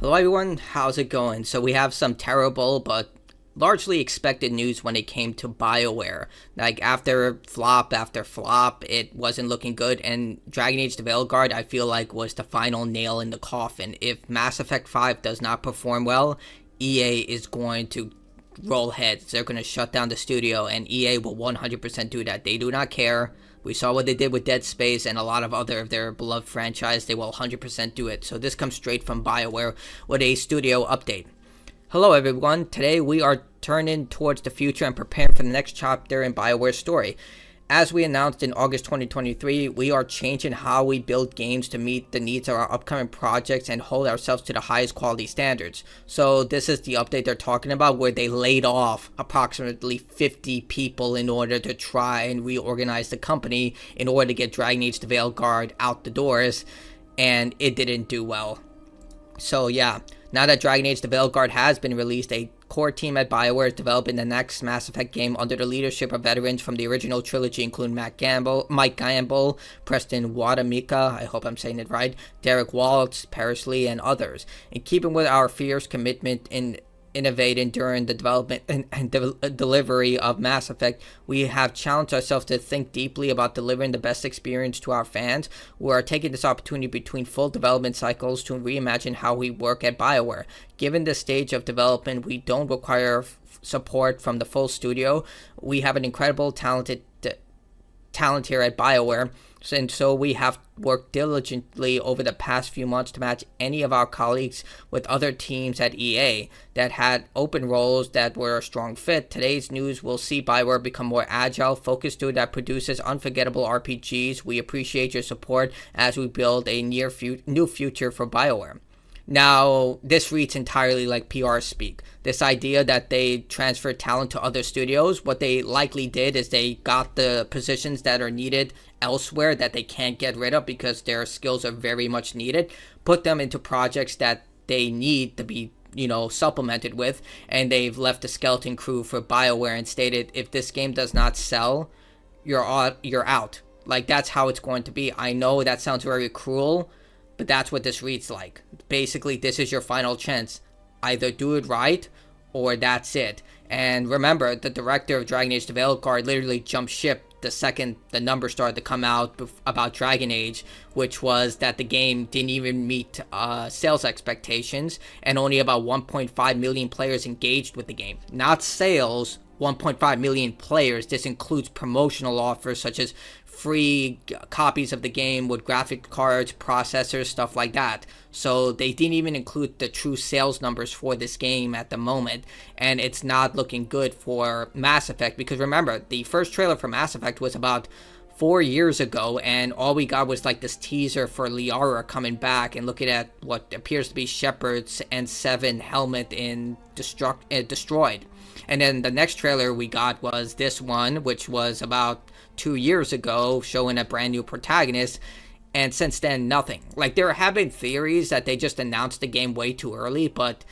Hello everyone, how's it going? So we have some terrible but largely expected news when it came to BioWare. Like after flop, it wasn't looking good, and Dragon Age the Veilguard I feel like was the final nail in the coffin. If Mass Effect 5 does not perform well, EA is going to roll heads. They're going to shut down the studio, and EA will 100% do that. They do not care. We saw what they did with Dead Space and a lot of other of their beloved franchise. They will 100% do it. So this comes straight from BioWare with a studio update. Hello everyone. Today we are turning towards the future and preparing for the next chapter in BioWare's story. As we announced in August 2023, we are changing how we build games to meet the needs of our upcoming projects and hold ourselves to the highest quality standards. So this is the update they're talking about, where they laid off approximately 50 people in order to try and reorganize the company in order to get Dragon Age the Veilguard out the doors, and it didn't do well. So yeah, now that Dragon Age the Veilguard has been released, a core team at BioWare is developing the next Mass Effect game under the leadership of veterans from the original trilogy, including Mike Gamble, Preston Wadamika, I hope I'm saying it right, Derek Waltz, Paris Lee, and others. In keeping with our fierce commitment in innovating during the development and delivery of Mass Effect, we have challenged ourselves to think deeply about delivering the best experience to our fans. We are taking this opportunity between full development cycles to reimagine how we work at BioWare. Given the stage of development, we don't require support from the full studio. We have an incredible talent here at BioWare, and so we have worked diligently over the past few months to match any of our colleagues with other teams at EA that had open roles that were a strong fit. Today's news will see BioWare become more agile, focused studio that produces unforgettable RPGs. We appreciate your support as we build a new future for BioWare. Now, this reads entirely like PR speak. This idea that they transferred talent to other studios, what they likely did is they got the positions that are needed elsewhere that they can't get rid of because their skills are very much needed, put them into projects that they need to be, supplemented with, and they've left the skeleton crew for BioWare and stated, if this game does not sell, you're out. Like, that's how it's going to be. I know that sounds very cruel, but that's what this reads like. Basically, this is your final chance. Either do it right, or that's it. And remember, the director of Dragon Age the Veilguard literally jumped ship the second the numbers started to come out about Dragon Age, which was that the game didn't even meet sales expectations, and only about 1.5 million players engaged with the game. Not sales, 1.5 million players. This includes promotional offers such as free copies of the game with graphic cards, processors, stuff like that. So they didn't even include the true sales numbers for this game at the moment, and it's not looking good for Mass Effect, because remember, the first trailer for Mass Effect was about 4 years ago, and all we got was like this teaser for Liara coming back and looking at what appears to be Shepard's N7 helmet in Destroyed. And then the next trailer we got was this one, which was about 2 years ago, showing a brand new protagonist, and since then, nothing. Like, there have been theories that they just announced the game way too early, but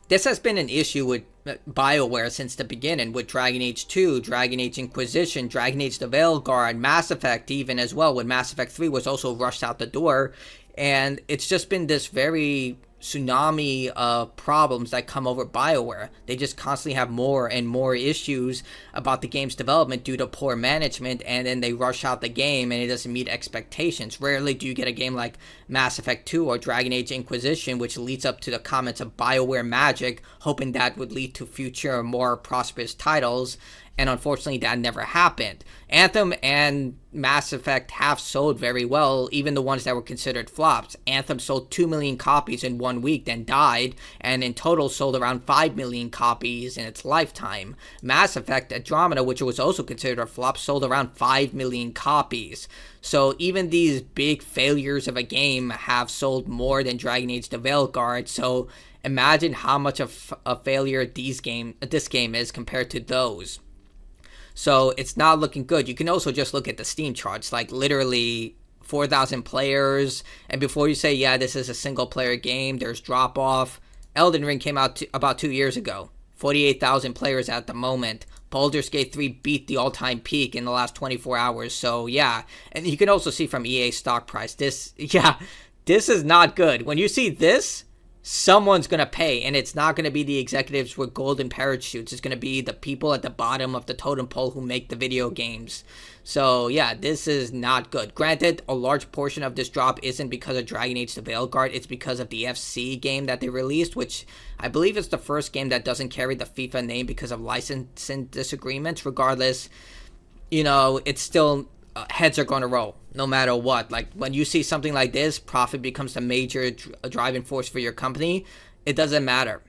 this has been an issue with BioWare since the beginning, with Dragon Age 2, Dragon Age Inquisition, Dragon Age the Veilguard, Mass Effect even as well, when Mass Effect 3 was also rushed out the door, and it's just been this very tsunami of problems that come over BioWare. They just constantly have more and more issues about the game's development due to poor management, and then they rush out the game and it doesn't meet expectations. Rarely do you get a game like Mass Effect 2 or Dragon Age Inquisition, which leads up to the comments of BioWare magic, hoping that would lead to future more prosperous titles, and unfortunately that never happened. Anthem and Mass Effect have sold very well, even the ones that were considered flops. Anthem sold 2 million copies in 1 week, then died, and in total sold around 5 million copies in its lifetime. Mass Effect Andromeda, which was also considered a flop, sold around 5 million copies. So even these big failures of a game have sold more than Dragon Age the Veilguard, so imagine how much of a failure this game is compared to those. So it's not looking good. You can also just look at the Steam charts, like literally 4,000 players. And before you say, yeah, this is a single player game, there's drop off. Elden Ring came out about 2 years ago. 48,000 players at the moment. Baldur's Gate 3 beat the all-time peak in the last 24 hours. So yeah, and you can also see from EA's stock price, this is not good. When you see this, someone's going to pay, and it's not going to be the executives with golden parachutes. It's going to be the people at the bottom of the totem pole who make the video games. So yeah, this is not good. Granted, a large portion of this drop isn't because of Dragon Age the Veilguard. It's because of the FC game that they released, which I believe is the first game that doesn't carry the FIFA name because of licensing disagreements. Regardless, it's still heads are going to roll no matter what. Like, when you see something like this, profit becomes the major driving force for your company. It doesn't matter.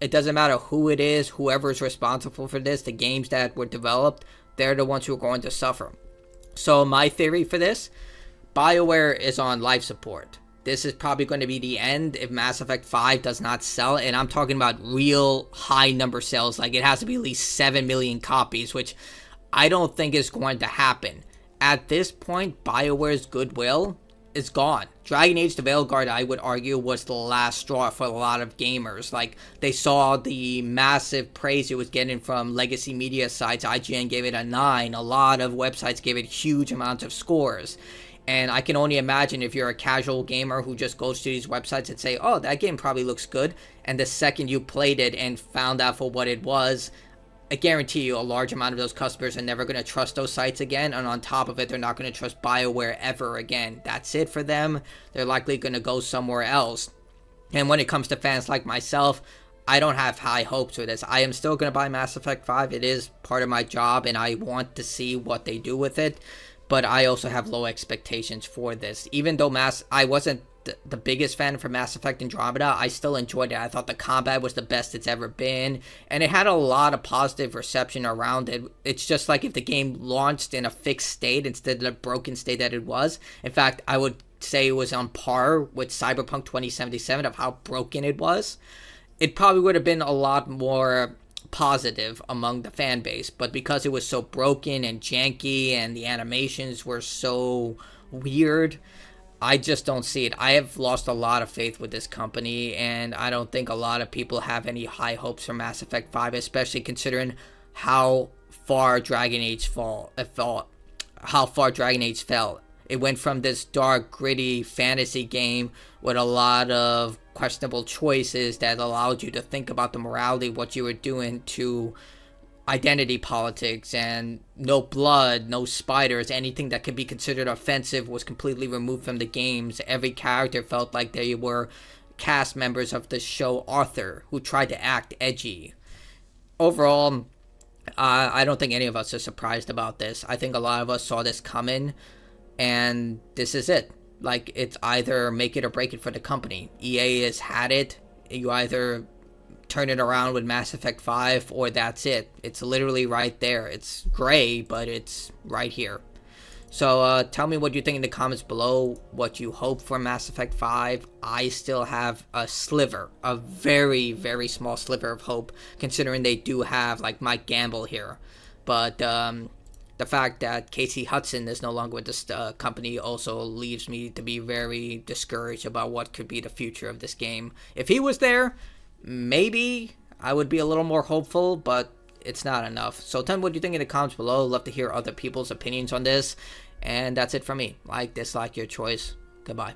It doesn't matter who it is, whoever is responsible for this, the games that were developed, they're the ones who are going to suffer. So my theory for this, BioWare is on life support. This is probably going to be the end if Mass Effect 5 does not sell. And I'm talking about real high number sales. Like, it has to be at least 7 million copies, which I don't think is going to happen. At this point, BioWare's goodwill is gone. Dragon Age the Veilguard, I would argue, was the last straw for a lot of gamers. Like, they saw the massive praise it was getting from legacy media sites. IGN gave it a 9. A lot of websites gave it huge amounts of scores. And I can only imagine if you're a casual gamer who just goes to these websites and say, oh, that game probably looks good. And the second you played it and found out for what it was, I guarantee you a large amount of those customers are never going to trust those sites again. And on top of it, they're not going to trust BioWare ever again. That's it for them. They're likely going to go somewhere else. And when it comes to fans like myself, I don't have high hopes for this. I am still going to buy Mass Effect 5. It is part of my job, and I want to see what they do with it. But I also have low expectations for this. Even though I wasn't the biggest fan for Mass Effect Andromeda, I still enjoyed it. I thought the combat was the best it's ever been, and it had a lot of positive reception around it. It's just like if the game launched in a fixed state instead of the broken state that it was. In fact, I would say it was on par with Cyberpunk 2077 of how broken it was. It probably would have been a lot more positive among the fan base, but because it was so broken and janky and the animations were so weird, I just don't see it. I have lost a lot of faith with this company, and I don't think a lot of people have any high hopes for Mass Effect 5, especially considering how far Dragon Age fell. It went from this dark, gritty fantasy game with a lot of questionable choices that allowed you to think about the morality of what you were doing, to identity politics and no blood, no spiders. Anything that could be considered offensive was completely removed from the games. Every character felt like they were cast members of the show Arthur, who tried to act edgy. Overall, I don't think any of us are surprised about this. I think a lot of us saw this coming, and this is it. Like, it's either make it or break it for the company. EA has had it. You either turn it around with Mass Effect 5, or that's it. It's literally right there. It's gray, but it's right here. So tell me what you think in the comments below, what you hope for Mass Effect 5. I still have a sliver, a very, very small sliver of hope, considering they do have, like, Mike Gamble here. But the fact that Casey Hudson is no longer with this company also leaves me to be very discouraged about what could be the future of this game. If he was there, maybe I would be a little more hopeful, but it's not enough. So tell me what you think in the comments below. Love to hear other people's opinions on this. And that's it from me. Like, dislike, your choice. Goodbye.